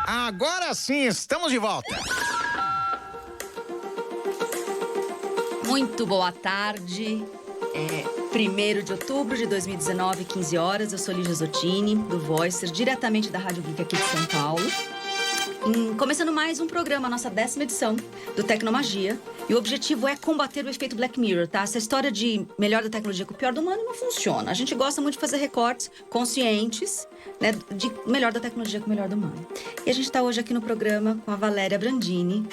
Agora sim, estamos de volta. Muito boa tarde. 1º de outubro de 2019, 15 horas. Eu sou Lígia Zottini, do Voicer, diretamente da Rádio Geek aqui de São Paulo. Começando mais um programa, nossa 10ª edição do Tecnomagia. E o objetivo é combater o efeito Black Mirror, tá? Essa história de melhor da tecnologia com o pior do humano não funciona. A gente gosta muito de fazer recortes conscientes, né, de melhor da tecnologia com o melhor do humano. E a gente tá hoje aqui no programa com a Valéria Brandini.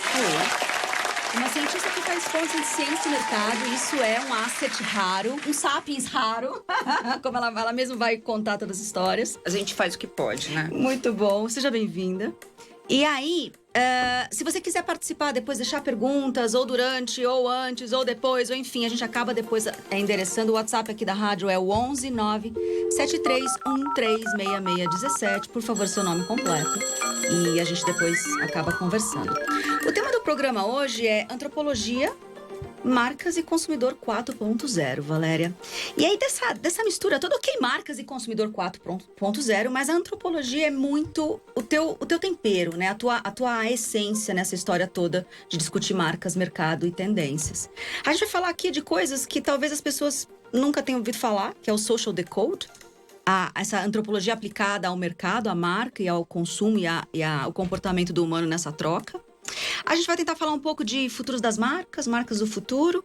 Uma cientista que faz pontos em ciência e mercado. Isso é um asset raro, um sapiens raro. Como ela mesma vai contar todas as histórias. A gente faz o que pode, né? Muito bom, seja bem-vinda. E aí, se você quiser participar depois, deixar perguntas, ou durante, ou antes, ou depois, ou enfim, a gente acaba depois endereçando. O WhatsApp aqui da rádio é o 11 973136617. Por favor, seu nome completo. E a gente depois acaba conversando. O tema do programa hoje é antropologia, marcas e consumidor 4.0, Valéria. E aí, dessa mistura toda, ok, marcas e consumidor 4.0, mas a antropologia é muito o teu tempero, né? A tua essência nessa história toda de discutir marcas, mercado e tendências. A gente vai falar aqui de coisas que talvez as pessoas nunca tenham ouvido falar, que é o social decode. Essa antropologia aplicada ao mercado, à marca e ao consumo e ao comportamento do humano nessa troca. A gente vai tentar falar um pouco de futuros das marcas do futuro.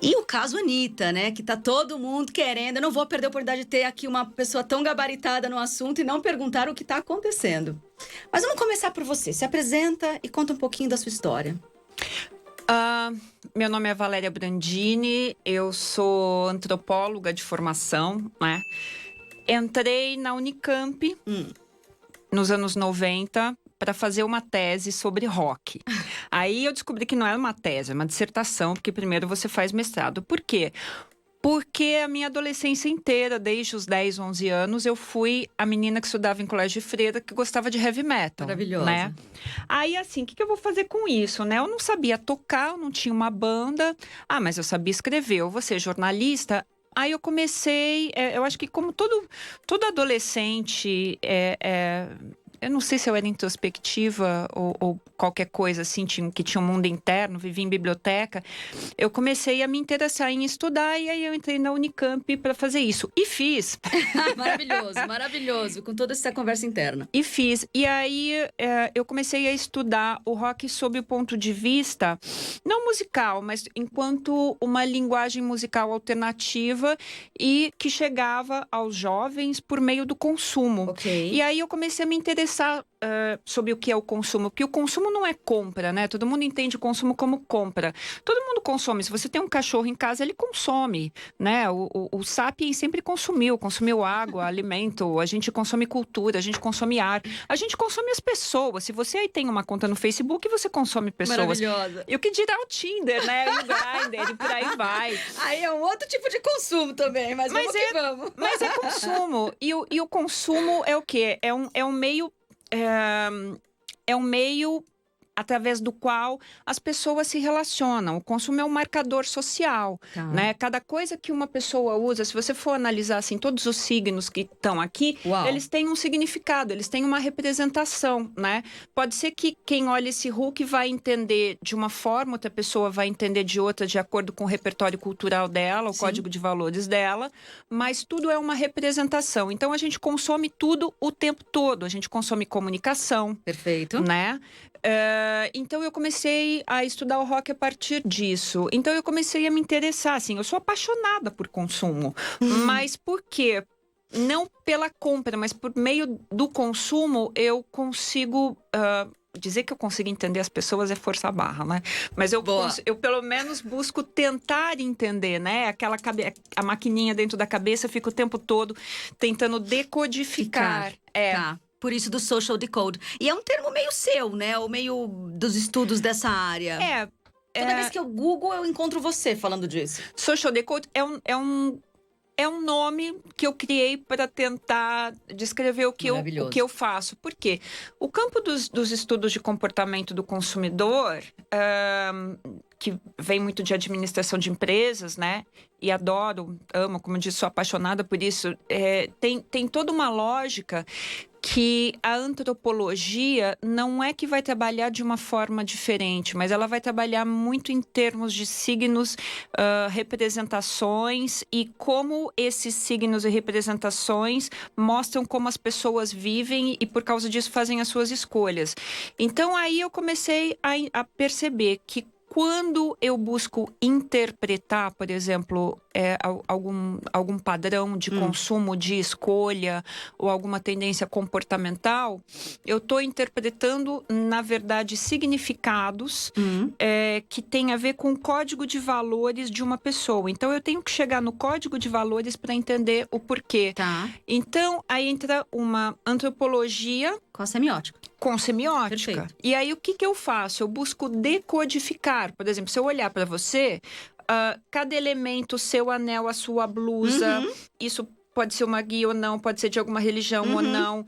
E o caso Anitta, né? Que tá todo mundo querendo. Eu não vou perder a oportunidade de ter aqui uma pessoa tão gabaritada no assunto e não perguntar o que tá acontecendo. Mas vamos começar por você. Se apresenta e conta um pouquinho da sua história. Meu nome é Valéria Brandini, eu sou antropóloga de formação, né? Entrei na Unicamp nos anos 90 para fazer uma tese sobre rock. Aí eu descobri que não era uma tese, é uma dissertação, porque primeiro você faz mestrado. Por quê? Porque a minha adolescência inteira, desde os 10, 11 anos, eu fui a menina que estudava em colégio de freira, que gostava de heavy metal. Maravilhosa. Né? Aí, assim, o que eu vou fazer com isso, né? Eu não sabia tocar, eu não tinha uma banda. Mas eu sabia escrever, eu vou ser jornalista. Aí eu comecei, eu acho que como todo adolescente, eu não sei se eu era introspectiva ou qualquer coisa assim, que tinha um mundo interno, vivia em biblioteca. Eu comecei a me interessar em estudar e aí eu entrei na Unicamp para fazer isso. E fiz. Maravilhoso, com toda essa conversa interna. E fiz. E aí eu comecei a estudar o rock sob o ponto de vista, não musical, mas enquanto uma linguagem musical alternativa e que chegava aos jovens por meio do consumo. Ok. E aí eu comecei a me interessar sobre o que é o consumo, porque o consumo não é compra, né? Todo mundo entende o consumo como compra. Todo mundo consome. Se você tem um cachorro em casa, ele consome, né? O Sapiens sempre consumiu água, alimento, a gente consome cultura, a gente consome arte, a gente consome as pessoas. Se você aí tem uma conta no Facebook, você consome pessoas. Maravilhosa. E o que dirá o Tinder, né? E o Grindr, e por aí vai. Aí é um outro tipo de consumo também, mas vamos que vamos. Mas é consumo. E o consumo é o quê? É um meio... É um meio através do qual as pessoas se relacionam. O consumo é um marcador social, né? Cada coisa que uma pessoa usa, se você for analisar assim, todos os signos que estão aqui, eles têm um significado, eles têm uma representação, né? Pode ser que quem olha esse Hulk vai entender de uma forma, outra pessoa vai entender de outra, de acordo com o repertório cultural dela, o código de valores dela, mas tudo é uma representação. Então, a gente consome tudo o tempo todo. A gente consome comunicação. Perfeito. Né? Então eu comecei a estudar o rock a partir disso. Então eu comecei a me interessar, assim, eu sou apaixonada por consumo. Mas por quê? Não pela compra, mas por meio do consumo eu consigo... dizer que eu consigo entender as pessoas é força a barra, né? Mas eu pelo menos busco tentar entender, né? A maquininha dentro da cabeça fica o tempo todo tentando decodificar. Tá. Por isso do social decode. E é um termo meio seu, né? Ou meio dos estudos dessa área. Toda vez que eu Google, eu encontro você falando disso. Social decode é um nome que eu criei para tentar descrever o que eu faço. Por quê? O campo dos estudos de comportamento do consumidor, que vem muito de administração de empresas, né? E amo, como eu disse, sou apaixonada por isso. Tem toda uma lógica que a antropologia não é que vai trabalhar de uma forma diferente, mas ela vai trabalhar muito em termos de signos, representações e como esses signos e representações mostram como as pessoas vivem e por causa disso fazem as suas escolhas. Então aí eu comecei a perceber que quando eu busco interpretar, por exemplo, algum padrão de consumo, de escolha ou alguma tendência comportamental, eu estou interpretando, na verdade, significados que têm a ver com o código de valores de uma pessoa. Então, eu tenho que chegar no código de valores para entender o porquê. Tá. Então, aí entra uma antropologia Com a semiótica. com semiótica. Perfeito. E aí, o que eu faço? Eu busco decodificar. Por exemplo, se eu olhar para você, cada elemento, seu anel, a sua blusa, isso pode ser uma guia ou não, pode ser de alguma religião ou não,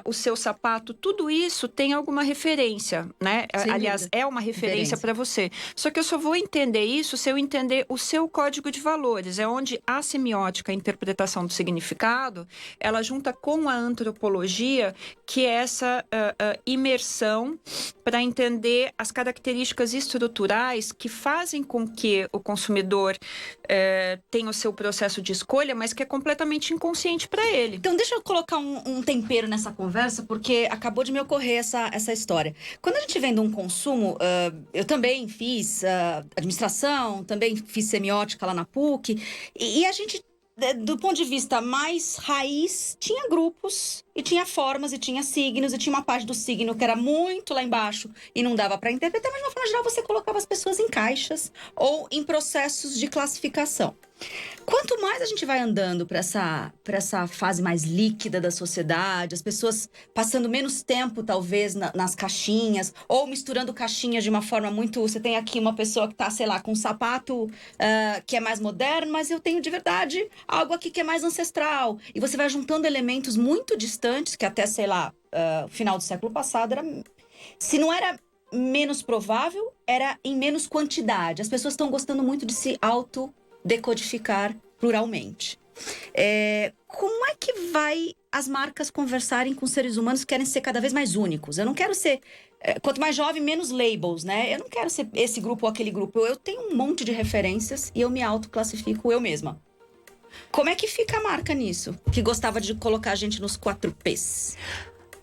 o seu sapato, tudo isso tem alguma referência, né? Sem Aliás, dúvida. é uma referência para você. Só que eu só vou entender isso se eu entender o seu código de valores. É onde a semiótica, a interpretação do significado, ela junta com a antropologia, que é essa imersão para entender as características estruturais que fazem com que o consumidor tenha o seu processo de escolha, mas que é completamente inconsciente para ele. Então, deixa eu colocar um tempero nessa conversa, porque acabou de me ocorrer essa história. Quando a gente vem de um consumo, eu também fiz administração, também fiz semiótica lá na PUC, e a gente, do ponto de vista mais raiz, tinha grupos, e tinha formas, e tinha signos, e tinha uma parte do signo que era muito lá embaixo e não dava para interpretar, mas de uma forma geral você colocava as pessoas em caixas ou em processos de classificação. Quanto mais a gente vai andando para essa fase mais líquida da sociedade, as pessoas passando menos tempo, talvez, nas caixinhas, ou misturando caixinhas de uma forma muito... Você tem aqui uma pessoa que tá, sei lá, com um sapato que é mais moderno, mas eu tenho, de verdade, algo aqui que é mais ancestral. E você vai juntando elementos muito distantes, que até, sei lá, final do século passado, se não era menos provável, era em menos quantidade. As pessoas estão gostando muito de se decodificar pluralmente. Como é que vai as marcas conversarem com seres humanos que querem ser cada vez mais únicos? Eu não quero ser... quanto mais jovem, menos labels, né? Eu não quero ser esse grupo ou aquele grupo. Eu tenho um monte de referências e eu me autoclassifico eu mesma. Como é que fica a marca nisso? Que gostava de colocar a gente nos 4 Ps.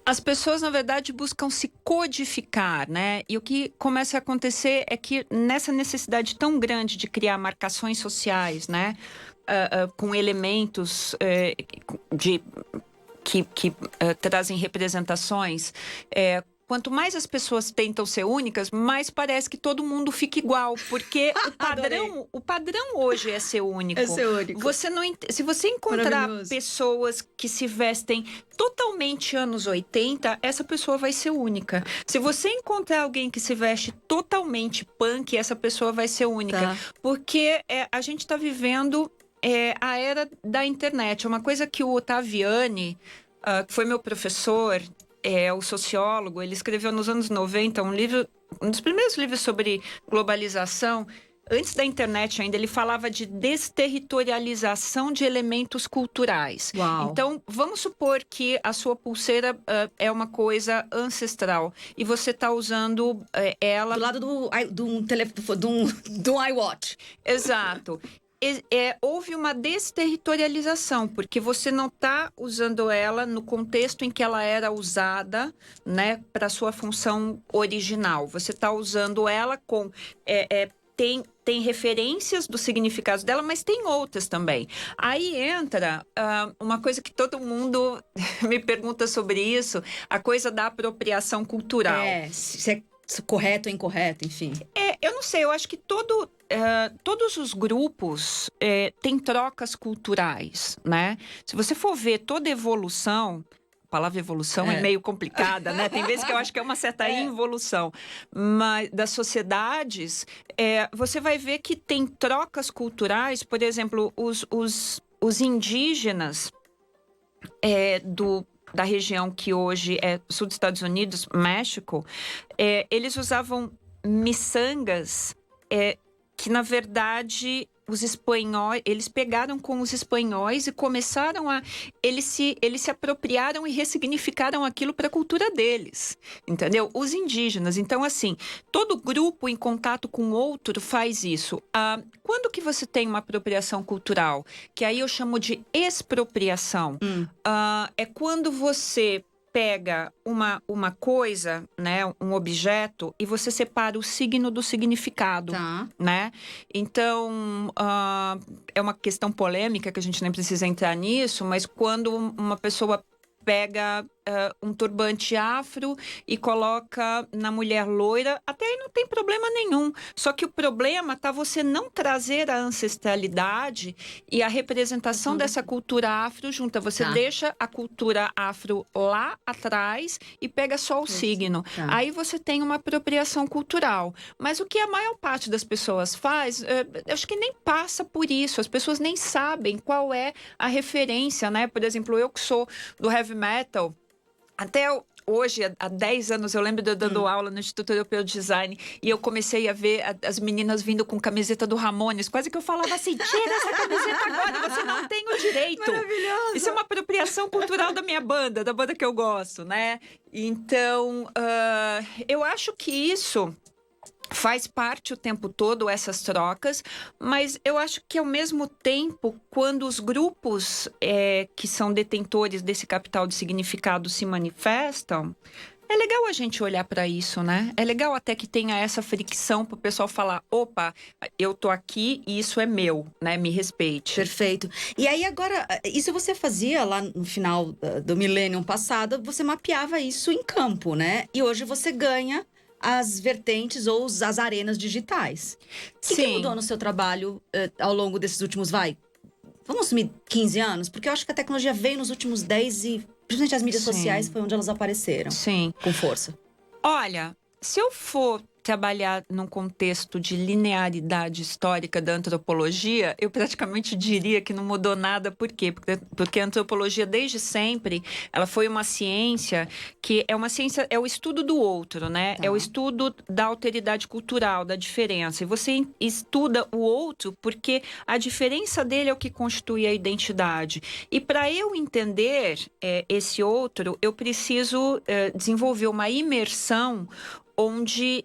As pessoas, na verdade, buscam se codificar, né? E o que começa a acontecer é que nessa necessidade tão grande de criar marcações sociais, né? Com elementos que trazem representações, quanto mais as pessoas tentam ser únicas, mais parece que todo mundo fica igual. Porque o padrão hoje é ser único. É ser único. Se você encontrar pessoas que se vestem totalmente anos 80, essa pessoa vai ser única. Se você encontrar alguém que se veste totalmente punk, essa pessoa vai ser única. Tá. Porque a gente está vivendo a era da internet. É uma coisa que o Ottaviani, que foi meu professor... o sociólogo, ele escreveu nos anos 90 um dos primeiros livros sobre globalização. Antes da internet ainda, ele falava de desterritorialização de elementos culturais. Uau. Então, vamos supor que a sua pulseira é uma coisa ancestral e você está usando ela... Do lado do iWatch. Exato. Houve uma desterritorialização, porque você não está usando ela no contexto em que ela era usada, né, para sua função original. Você está usando ela com... Tem referências do significado dela, mas tem outras também. Aí entra uma coisa que todo mundo me pergunta sobre isso, a coisa da apropriação cultural. Se é correto ou incorreto, enfim. Eu não sei, eu acho que todos os grupos têm trocas culturais, né? Se você for ver toda evolução, a palavra evolução é meio complicada, né? Tem vezes que eu acho que é uma certa involução, mas das sociedades, você vai ver que tem trocas culturais, por exemplo, os indígenas da região que hoje é sul dos Estados Unidos, México, eles usavam miçangas que, na verdade, os espanhóis, eles pegaram com os espanhóis e começaram a... Eles se apropriaram e ressignificaram aquilo para a cultura deles, entendeu? Os indígenas. Então, assim, todo grupo em contato com outro faz isso. Quando que você tem uma apropriação cultural? Que aí eu chamo de expropriação. É quando você pega uma coisa, né, um objeto, e você separa o signo do significado, né? Então, é uma questão polêmica que a gente nem precisa entrar nisso, mas quando uma pessoa pega um turbante afro e coloca na mulher loira, até aí não tem problema nenhum. Só que o problema tá você não trazer a ancestralidade e a representação dessa cultura afro junta. Você deixa a cultura afro lá atrás e pega só o signo. Aí você tem uma apropriação cultural. Mas o que a maior parte das pessoas faz, eu acho que nem passa por isso. As pessoas nem sabem qual é a referência, né? Por exemplo, eu que sou do heavy metal, até hoje, há 10 anos, eu lembro de eu dando aula no Instituto Europeu de Design e eu comecei a ver as meninas vindo com camiseta do Ramones. Quase que eu falava assim, tira essa camiseta agora, você não tem o direito. Maravilhoso. Isso é uma apropriação cultural da minha banda, da banda que eu gosto, né? Então, eu acho que isso faz parte o tempo todo, essas trocas, mas eu acho que ao mesmo tempo, quando os grupos que são detentores desse capital de significado se manifestam, é legal a gente olhar para isso, né? É legal até que tenha essa fricção para o pessoal falar, opa, eu tô aqui e isso é meu, né? Me respeite. Perfeito. E aí agora, isso você fazia lá no final do milênio passado, você mapeava isso em campo, né? E hoje você ganha as vertentes ou as arenas digitais. O que mudou no seu trabalho ao longo desses últimos, vamos assumir 15 anos? Porque eu acho que a tecnologia veio nos últimos 10 e, principalmente as mídias sociais, foi onde elas apareceram. Sim. Com força. Olha, se eu for trabalhar num contexto de linearidade histórica da antropologia, eu praticamente diria que não mudou nada. Por quê? Porque a antropologia, desde sempre, ela foi uma ciência que é uma ciência, é o estudo do outro, né? É o estudo da alteridade cultural, da diferença. E você estuda o outro porque a diferença dele é o que constitui a identidade. E para eu entender esse outro, eu preciso desenvolver uma imersão onde,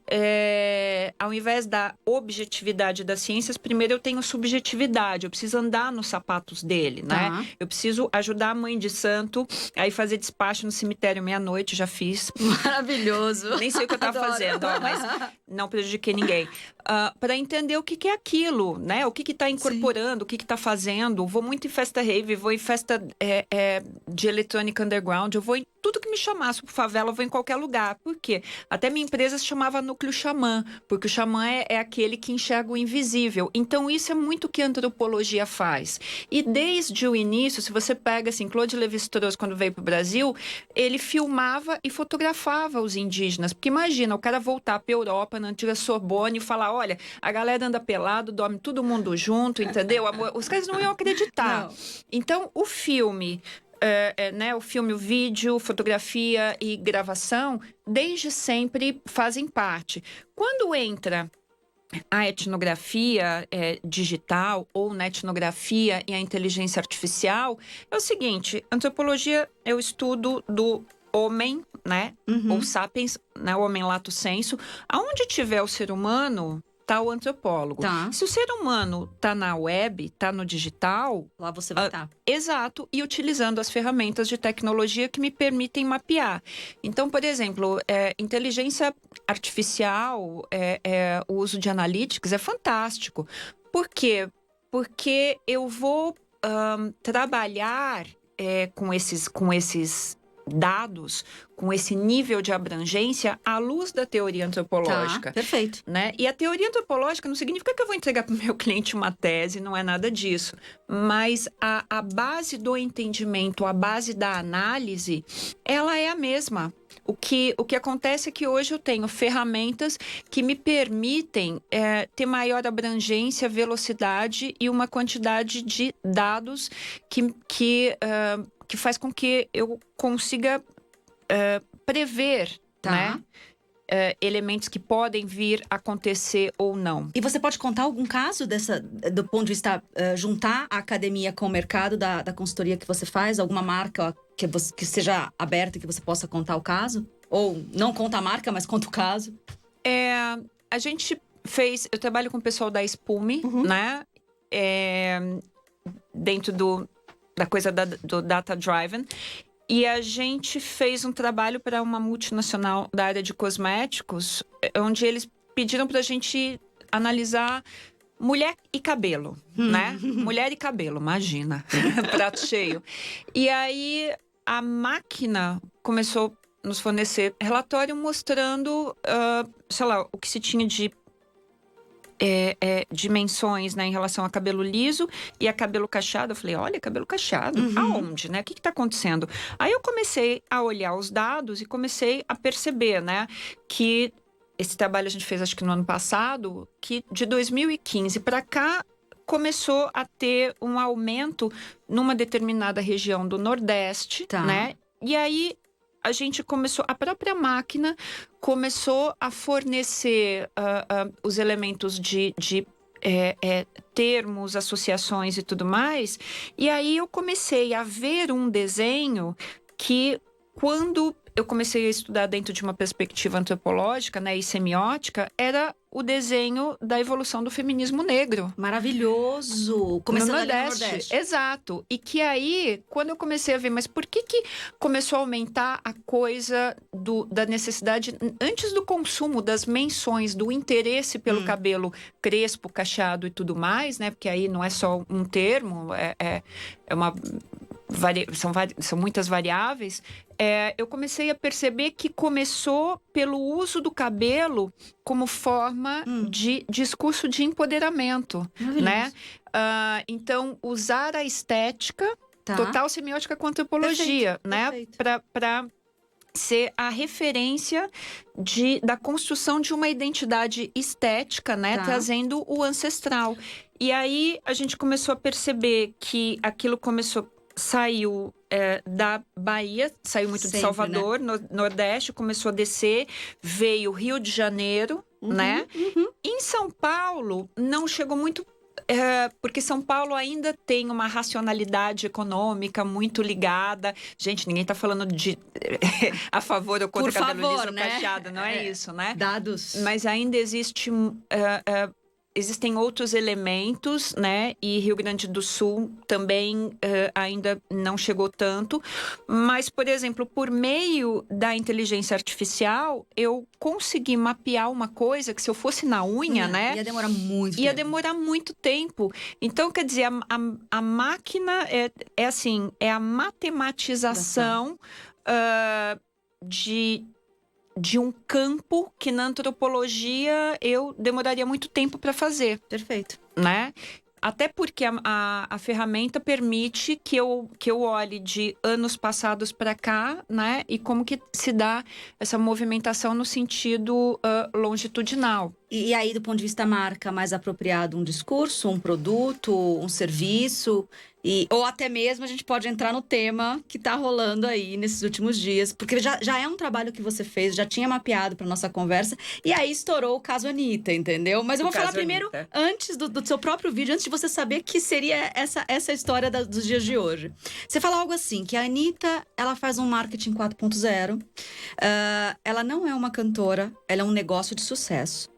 ao invés da objetividade das ciências, primeiro eu tenho subjetividade, eu preciso andar nos sapatos dele, né? Eu preciso ajudar a mãe de santo a ir fazer despacho no cemitério meia-noite, já fiz. Maravilhoso. Nem sei o que eu tava fazendo, mas não prejudiquei ninguém. Para entender o que é aquilo, né? O que tá incorporando, o que tá fazendo. Vou muito em festa rave, vou em festa de eletrônica underground, eu vou em tudo que me chamasse por favela, eu vou em qualquer lugar. Por quê? Até minha empresa se chamava Núcleo Xamã, porque o xamã é aquele que enxerga o invisível. Então, isso é muito o que a antropologia faz. E desde o início, se você pega, assim, Claude Lévi-Strauss, quando veio para o Brasil, ele filmava e fotografava os indígenas. Porque imagina, o cara voltar para a Europa, na antiga Sorbonne, e falar, olha, a galera anda pelado, dorme todo mundo junto, entendeu? Os caras não iam acreditar. Não. Então, o filme... né, o filme, o vídeo, fotografia e gravação, desde sempre fazem parte. Quando entra a etnografia digital ou na etnografia e a inteligência artificial, é o seguinte, antropologia é o estudo do homem, né, ou sapiens, né, o homem lato sensu. Aonde tiver o ser humano, tá o antropólogo. Se o ser humano tá na web, tá no digital... Lá você vai estar. Exato. E utilizando as ferramentas de tecnologia que me permitem mapear. Então, por exemplo, inteligência artificial, o uso de analytics é fantástico. Por quê? Porque eu vou trabalhar com esses dados, com esse nível de abrangência à luz da teoria antropológica. Perfeito. Né? E a teoria antropológica não significa que eu vou entregar para o meu cliente uma tese, não é nada disso. Mas a base do entendimento, a base da análise, ela é a mesma. O que acontece é que hoje eu tenho ferramentas que me permitem ter maior abrangência, velocidade e uma quantidade de dados que faz com que eu consiga prever, né? elementos que podem vir a acontecer ou não. E você pode contar algum caso do ponto de vista, juntar a academia com o mercado da consultoria que você faz? Alguma marca que seja aberta, que você possa contar o caso? Ou não conta a marca, mas conta o caso? A gente eu trabalho com o pessoal da Espume, né? Dentro da coisa do Data Driven. E a gente fez um trabalho para uma multinacional da área de cosméticos, onde eles pediram para a gente analisar mulher e cabelo, né? Mulher e cabelo, imagina. Prato cheio. E aí, a máquina começou a nos fornecer relatório mostrando, sei lá, o que se tinha de dimensões, né, em relação a cabelo liso e a cabelo cacheado. Eu falei, olha, cabelo cacheado, aonde, né? O que está acontecendo? Aí eu comecei a olhar os dados e comecei a perceber, né, que esse trabalho a gente fez, acho que no ano passado, que de 2015 para cá começou a ter um aumento numa determinada região do Nordeste, né? E aí a própria máquina começou a fornecer os elementos de termos, associações e tudo mais. E aí eu comecei a ver um desenho que, quando eu comecei a estudar dentro de uma perspectiva antropológica, né, e semiótica, era o desenho da evolução do feminismo negro. Maravilhoso! Começando ali no Nordeste. Exato. E que aí, quando eu comecei a ver, mas por que começou a aumentar a coisa da necessidade, antes do consumo, das menções, do interesse pelo cabelo crespo, cacheado e tudo mais, né? Porque aí não é só um termo, são muitas variáveis. Eu comecei a perceber que começou pelo uso do cabelo como forma de discurso de empoderamento, né? Então, usar a estética, total semiótica com antropologia, né? Para ser a referência da construção de uma identidade estética, né? Trazendo o ancestral. E aí, a gente começou a perceber que aquilo saiu da Bahia, saiu muito de Salvador, né? Nordeste, começou a descer, veio Rio de Janeiro, né? Em São Paulo, não chegou muito, porque São Paulo ainda tem uma racionalidade econômica muito ligada. Gente, ninguém tá falando a favor ou contra cabelo liso ou cacheado, não é isso, né? Dados. Mas ainda existem outros elementos, né? E Rio Grande do Sul também ainda não chegou tanto. Mas, por exemplo, por meio da inteligência artificial, eu consegui mapear uma coisa que, se eu fosse na unha, né? Ia demorar muito tempo. Ia demorar muito tempo. Então, quer dizer, a máquina é assim, é a matematização de um campo que, na antropologia, eu demoraria muito tempo para fazer. Perfeito. Né? Até porque a ferramenta permite que eu olhe de anos passados para cá, né? E como que se dá essa movimentação no sentido longitudinal. E aí, do ponto de vista marca, mais apropriado um discurso, um produto, um serviço? Ou até mesmo a gente pode entrar no tema que tá rolando aí nesses últimos dias. Porque já é um trabalho que você fez, já tinha mapeado pra nossa conversa. E aí estourou o caso Anitta, entendeu? Mas eu vou falar primeiro, antes do seu próprio vídeo, antes de você saber que seria essa história dos dias de hoje. Você fala algo assim, que a Anitta, ela faz um marketing 4.0. Ela não é uma cantora, ela é um negócio de sucesso.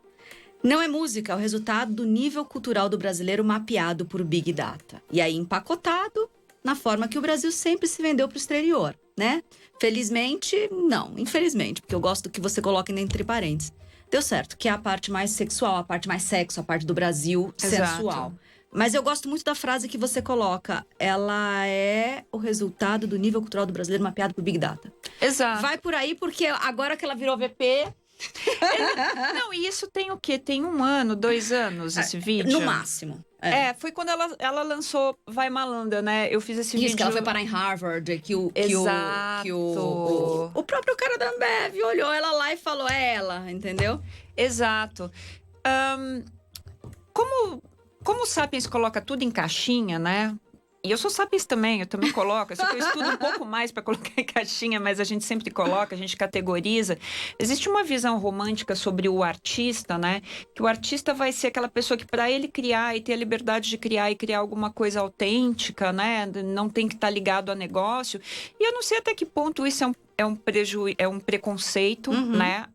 Não é música, é o resultado do nível cultural do brasileiro mapeado por Big Data. E aí empacotado na forma que o Brasil sempre se vendeu para o exterior, né? Felizmente, não. Infelizmente, porque eu gosto do que você coloca entre parênteses. Deu certo, que é a parte mais sexual, a parte mais sexo, a parte do Brasil sensual. Mas eu gosto muito da frase que você coloca. Ela é o resultado do nível cultural do brasileiro mapeado por Big Data. Exato. Vai por aí, porque agora que ela virou VP... Não, e isso tem o quê? Tem 1 ano, 2 anos esse vídeo? No máximo. Foi quando ela lançou Vai Malandra, né? Eu fiz esse vídeo. Isso, que ela foi parar em Harvard, que o próprio cara da Ambev olhou ela lá e falou, é ela, entendeu? Exato. Como o Sapiens coloca tudo em caixinha, né? E eu sou sapista também, eu também coloco. Só que eu estudo um pouco mais para colocar em caixinha, mas a gente sempre coloca, a gente categoriza. Existe uma visão romântica sobre o artista, né? Que o artista vai ser aquela pessoa que, para ele criar e ter a liberdade de criar e criar alguma coisa autêntica, né? Não tem que estar ligado a negócio. E eu não sei até que ponto isso é um preconceito, né,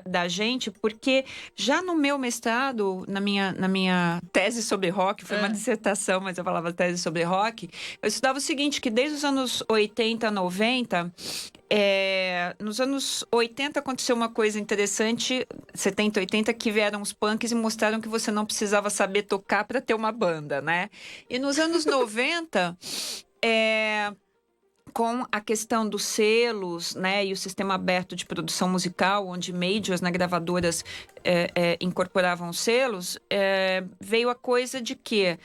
da gente, porque já no meu mestrado, na minha tese sobre rock, foi uma dissertação, mas eu falava tese sobre rock, eu estudava o seguinte, que desde os anos 80, 90, nos anos 80 aconteceu uma coisa interessante, 70, 80, que vieram os punks e mostraram que você não precisava saber tocar para ter uma banda, né? E nos anos 90, com a questão dos selos, né, e o sistema aberto de produção musical, onde majors, né, gravadoras incorporavam os selos, veio a coisa de que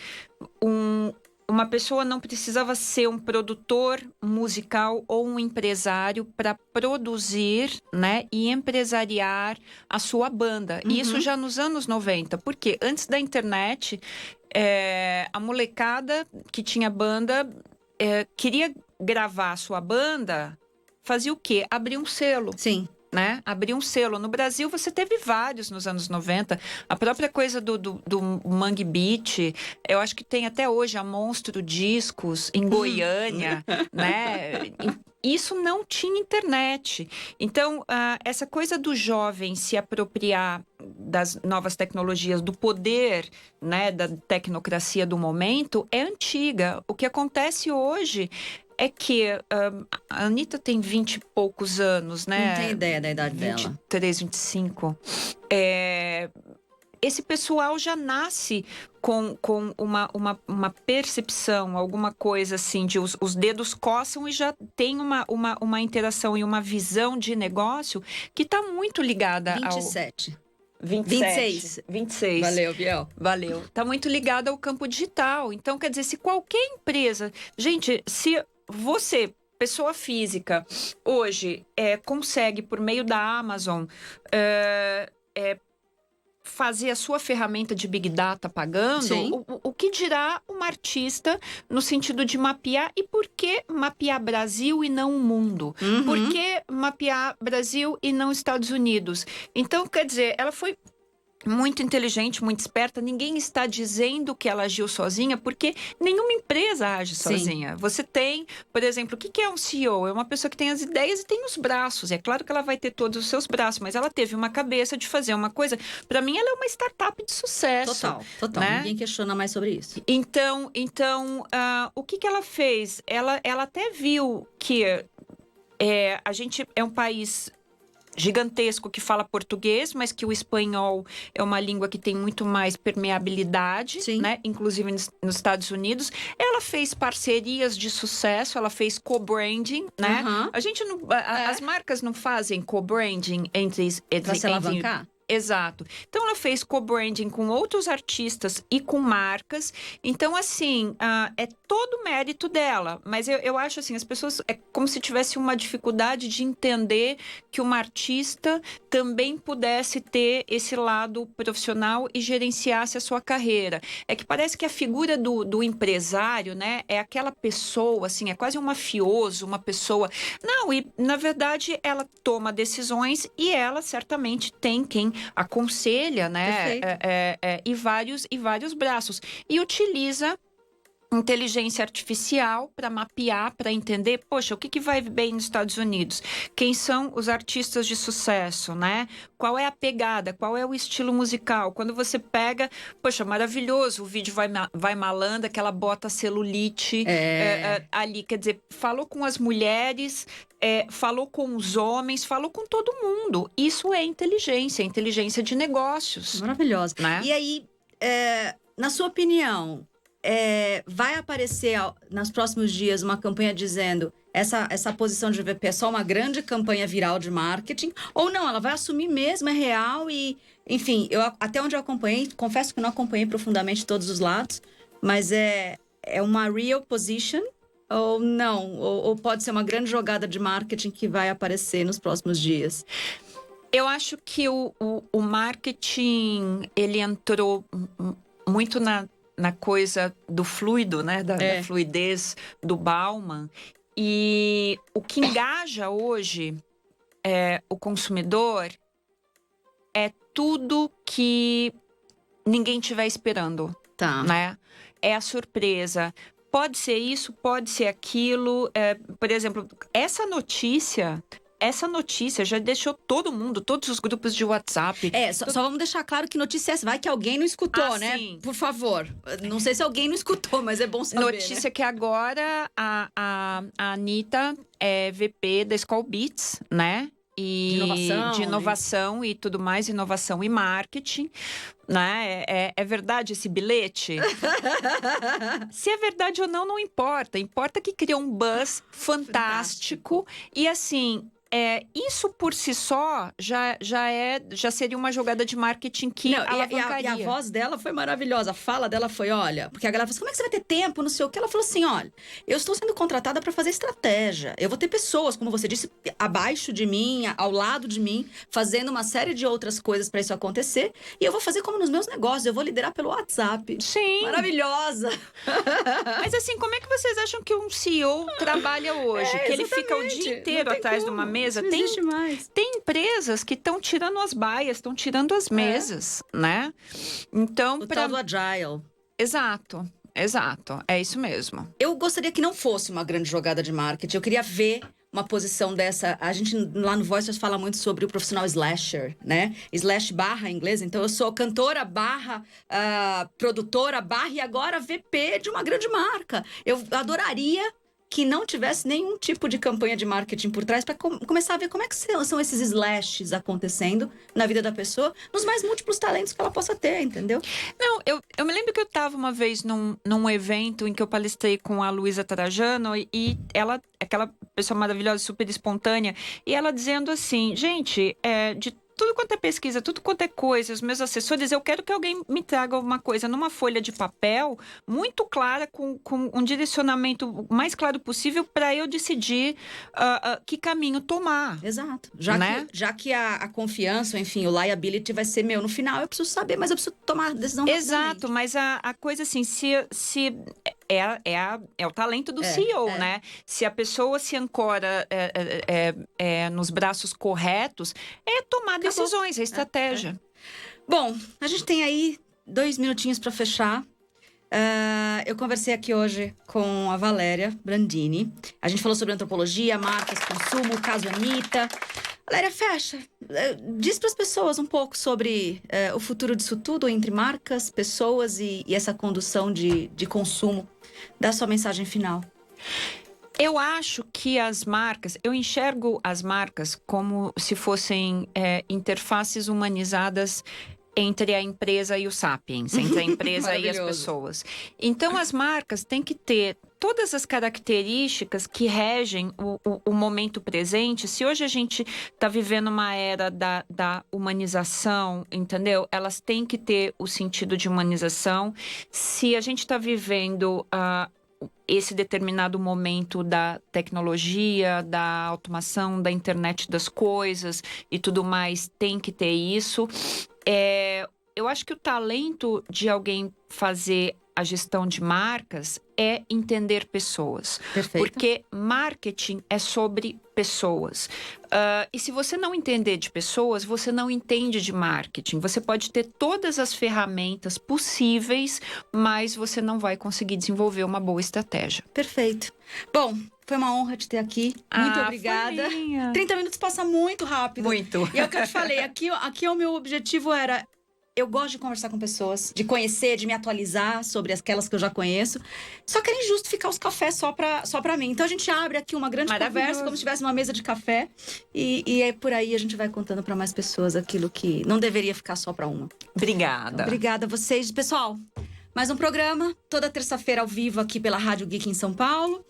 uma pessoa não precisava ser um produtor musical ou um empresário para produzir, né, e empresariar a sua banda. E isso já nos anos 90, porque antes da internet, a molecada que tinha banda queria gravar a sua banda, fazia o quê? Abrir um selo. Sim. Né? Abrir um selo. No Brasil, você teve vários nos anos 90. A própria coisa do Mangue Beat, eu acho que tem até hoje a Monstro Discos, em Goiânia, né? Isso não tinha internet. Então, essa coisa do jovem se apropriar das novas tecnologias, do poder, né, da tecnocracia do momento, é antiga. O que acontece hoje é que a Anitta tem 20 e poucos anos, né? Não tem ideia da idade 23, 25. Esse pessoal já nasce com uma percepção, alguma coisa assim, de os dedos coçam e já tem uma interação e uma visão de negócio que está muito ligada 27. 26. 26. Valeu, Biel. Valeu. Está muito ligada ao campo digital. Então, quer dizer, se qualquer empresa... Gente, se você, pessoa física, hoje consegue, por meio da Amazon, fazer a sua ferramenta de Big Data pagando, o que dirá uma artista no sentido de mapear? E por que mapear Brasil e não o mundo? Por que mapear Brasil e não Estados Unidos? Então, quer dizer, ela foi muito inteligente, muito esperta. Ninguém está dizendo que ela agiu sozinha, porque nenhuma empresa age sozinha. Você tem, por exemplo, o que é um CEO? É uma pessoa que tem as ideias e tem os braços. É claro que ela vai ter todos os seus braços, mas ela teve uma cabeça de fazer uma coisa. Para mim, ela é uma startup de sucesso. Total. Né? Ninguém questiona mais sobre isso. Então, o que ela fez? Ela até viu que a gente é um país gigantesco que fala português, mas que o espanhol é uma língua que tem muito mais permeabilidade, né? Inclusive nos Estados Unidos. Ela fez parcerias de sucesso, ela fez co-branding, né? A gente não, as marcas não fazem co-branding entre pra se alavancar? Exato. Então, ela fez co-branding com outros artistas e com marcas. Então, assim, é todo mérito dela. Mas eu acho, assim, as pessoas... É como se tivesse uma dificuldade de entender que uma artista também pudesse ter esse lado profissional e gerenciasse a sua carreira. É que parece que a figura do empresário, né? É aquela pessoa, assim, é quase um mafioso, uma pessoa... Não, e, na verdade, ela toma decisões e ela, certamente, tem quem aconselha, né? E vários braços. E utiliza inteligência artificial para mapear, para entender, poxa, o que vai bem nos Estados Unidos? Quem são os artistas de sucesso, né? Qual é a pegada? Qual é o estilo musical? Quando você pega, poxa, maravilhoso, o vídeo vai malandra, aquela bota celulite ali, quer dizer, falou com as mulheres, falou com os homens, falou com todo mundo. Isso é inteligência de negócios. Maravilhosa. Né? E aí, na sua opinião, vai aparecer nos próximos dias uma campanha dizendo essa posição de VP é só uma grande campanha viral de marketing? Ou não, ela vai assumir mesmo, é real e... Enfim, até onde eu acompanhei, confesso que não acompanhei profundamente todos os lados, mas é uma real position ou não? Ou pode ser uma grande jogada de marketing que vai aparecer nos próximos dias? Eu acho que o marketing, ele entrou muito na coisa do fluido, né? Da fluidez do Bauman. E o que engaja hoje o consumidor é tudo que ninguém estiver esperando, né? É a surpresa. Pode ser isso, pode ser aquilo. Por exemplo, essa notícia já deixou todo mundo, todos os grupos de WhatsApp. Só vamos deixar claro que notícia é essa. Vai que alguém não escutou, né? Sim. Por favor. Não sei se alguém não escutou, mas é bom saber. Notícia que agora a Anitta é VP da Skol Beats, né? De inovação e tudo mais, inovação e marketing, né? É verdade esse bilhete? Se é verdade ou não importa. Importa que criou um buzz fantástico. E assim, isso por si só já seria uma jogada de marketing que alavancaria. E a voz dela foi maravilhosa. A fala dela foi, olha... Porque a galera falou assim, como é que você vai ter tempo, não sei o que? Ela falou assim, olha, eu estou sendo contratada para fazer estratégia. Eu vou ter pessoas, como você disse, abaixo de mim, ao lado de mim, fazendo uma série de outras coisas para isso acontecer. E eu vou fazer como nos meus negócios, eu vou liderar pelo WhatsApp. Sim. Maravilhosa. Mas assim, como é que vocês acham que um CEO trabalha hoje? Que ele fica o dia inteiro atrás de uma mesa? Tem empresas que estão tirando as baias, estão tirando as mesas, né? Então, o tal do Agile. Exato. É isso mesmo. Eu gostaria que não fosse uma grande jogada de marketing. Eu queria ver uma posição dessa. A gente lá no Voices fala muito sobre o profissional slasher, né? Slash barra em inglês. Então, eu sou cantora barra produtora barra e agora VP de uma grande marca. Eu adoraria que não tivesse nenhum tipo de campanha de marketing por trás para começar a ver como é que são esses slashes acontecendo na vida da pessoa, nos mais múltiplos talentos que ela possa ter, entendeu? Não, eu me lembro que eu estava uma vez num evento em que eu palestrei com a Luísa Trajano e ela, aquela pessoa maravilhosa, super espontânea, e ela dizendo assim, gente, de tudo quanto é pesquisa, tudo quanto é coisa, os meus assessores, eu quero que alguém me traga alguma coisa numa folha de papel muito clara, com um direcionamento mais claro possível para eu decidir que caminho tomar. Exato. Já Né? que a confiança, enfim, o liability vai ser meu no final, eu preciso saber, mas eu preciso tomar a decisão rapidamente. Exato, mas a coisa assim, se é o talento do CEO, né? Se a pessoa se ancora nos braços corretos, tomar decisões, estratégia. Bom, a gente tem aí 2 minutinhos para fechar. Eu conversei aqui hoje com a Valéria Brandini. A gente falou sobre antropologia, marcas, consumo, o caso Anitta. Valéria, fecha. Diz para as pessoas um pouco sobre o futuro disso tudo, entre marcas, pessoas e essa condução de consumo. Dá sua mensagem final. Eu acho que eu enxergo as marcas como se fossem interfaces humanizadas entre a empresa e o sapiens, entre a empresa e as pessoas. Então, as marcas têm que ter todas as características que regem o momento presente. Se hoje a gente está vivendo uma era da humanização, entendeu? Elas têm que ter o sentido de humanização. Se a gente está vivendo esse determinado momento da tecnologia, da automação, da internet das coisas e tudo mais, tem que ter isso. Eu acho que o talento de alguém fazer a gestão de marcas é entender pessoas. Perfeito. Porque marketing é sobre pessoas. E se você não entender de pessoas, você não entende de marketing. Você pode ter todas as ferramentas possíveis, mas você não vai conseguir desenvolver uma boa estratégia. Perfeito. Bom, foi uma honra te ter aqui. Muito obrigada. 30 minutos passa muito rápido. Muito. E é o que eu te falei, aqui o meu objetivo era... Eu gosto de conversar com pessoas, de conhecer, de me atualizar sobre aquelas que eu já conheço. Só que era injusto ficar os cafés só pra mim. Então a gente abre aqui uma grande conversa, como se tivesse uma mesa de café. E é por aí a gente vai contando para mais pessoas aquilo que não deveria ficar só para uma. Obrigada. Então, obrigada a vocês. Pessoal, mais um programa, toda terça-feira ao vivo aqui pela Rádio Geek em São Paulo.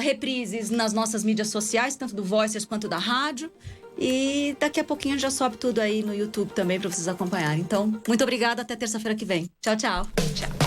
Reprises nas nossas mídias sociais, tanto do Voices quanto da rádio. E daqui a pouquinho já sobe tudo aí no YouTube também para vocês acompanharem. Então, muito obrigada, até terça-feira que vem. Tchau, tchau. Tchau.